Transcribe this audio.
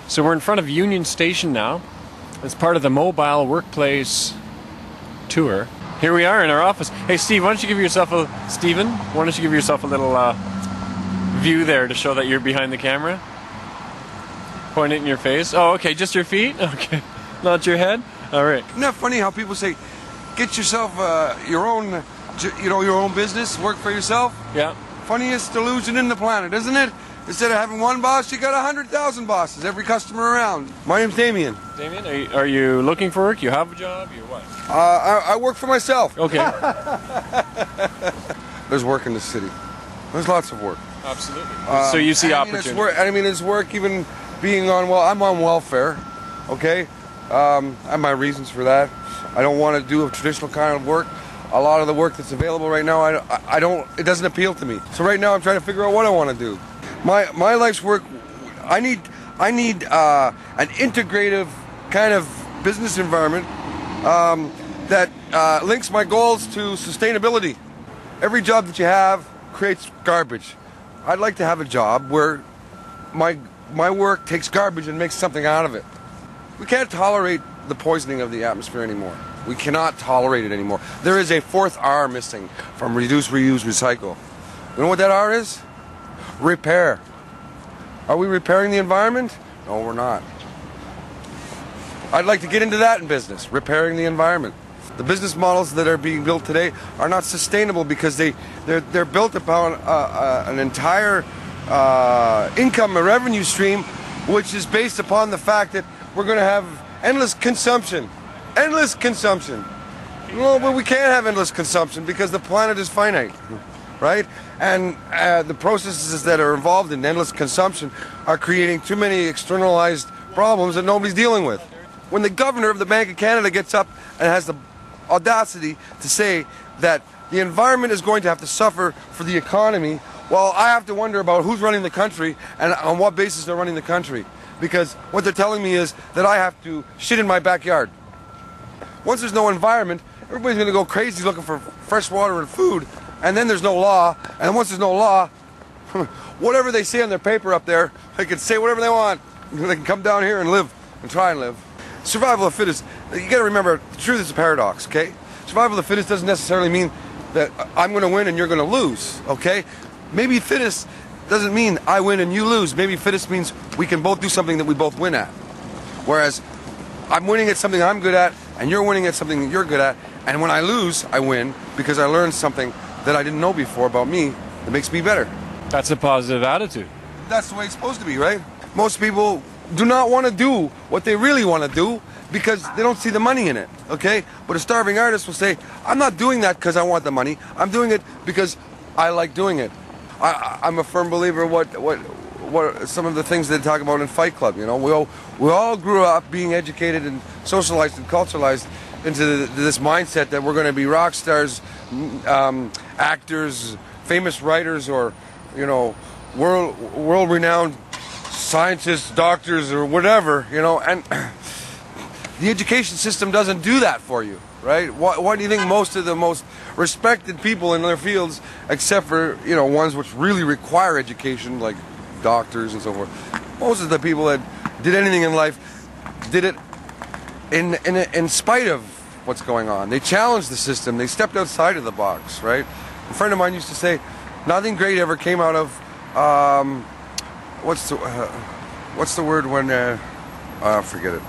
So we're in front of Union Station now. It's part of the Mobile Workplace Tour. Here we are in our office. Hey Steve, why don't you give yourself a little view there to show that you're behind the camera? Point it in your face. Oh, okay, just your feet? Okay, not your head? All right. Isn't that funny how people say, get yourself your own business, work for yourself? Yeah. Funniest delusion in the planet, isn't it? Instead of having one boss, you got 100,000 bosses, every customer around. My name's Damien. Damien, are you looking for work? You have a job? You what? I work for myself. Okay. There's work in the city. There's lots of work. Absolutely. So you see opportunity. It's work even being on, I'm on welfare, okay? I have my reasons for that. I don't want to do a traditional kind of work. A lot of the work that's available right now, it doesn't appeal to me. So right now I'm trying to figure out what I want to do. My life's work, I need an integrative kind of business environment that links my goals to sustainability. Every job that you have creates garbage. I'd like to have a job where my work takes garbage and makes something out of it. We can't tolerate the poisoning of the atmosphere anymore. We cannot tolerate it anymore. There is a fourth R missing from reduce, reuse, recycle. You know what that R is? Repair. Are we repairing the environment? No, we're not. I'd like to get into that in business, repairing the environment. The business models that are being built today are not sustainable because they're built upon an entire income and revenue stream which is based upon the fact that we're going to have endless consumption. Endless consumption. Well, but we can't have endless consumption because the planet is finite. Right? And the processes that are involved in endless consumption are creating too many externalized problems that nobody's dealing with. When the governor of the Bank of Canada gets up and has the audacity to say that the environment is going to have to suffer for the economy, well, I have to wonder about who's running the country and on what basis they're running the country. Because what they're telling me is that I have to shit in my backyard. Once there's no environment, everybody's going to go crazy looking for fresh water and food. And then there's no law, and once there's no law, whatever they say on their paper up there, they can say whatever they want. They can come down here and live, and try and live. Survival of the fittest, you gotta remember, the truth is a paradox, okay? Survival of the fittest doesn't necessarily mean that I'm gonna win and you're gonna lose, okay? Maybe fittest doesn't mean I win and you lose. Maybe fittest means we can both do something that we both win at. Whereas, I'm winning at something I'm good at, and you're winning at something that you're good at, and when I lose, I win because I learned something that I didn't know before about me that makes me better. That's a positive attitude. That's the way it's supposed to be, right? Most people do not want to do what they really want to do because they don't see the money in it, okay? But a starving artist will say, I'm not doing that because I want the money. I'm doing it because I like doing it. I'm a firm believer what some of the things they talk about in Fight Club, you know? We all grew up being educated and socialized and culturalized into this mindset that we're going to be rock stars, actors, famous writers, or world-renowned scientists, doctors, or whatever, and the education system doesn't do that for you, right? Why do you think most of the most respected people in their fields, except for ones which really require education, like doctors and so forth, most of the people that did anything in life did it in spite of what's going on. They challenged the system. They stepped outside of the box, right? A friend of mine used to say, nothing great ever came out of, what's the word when, forget it.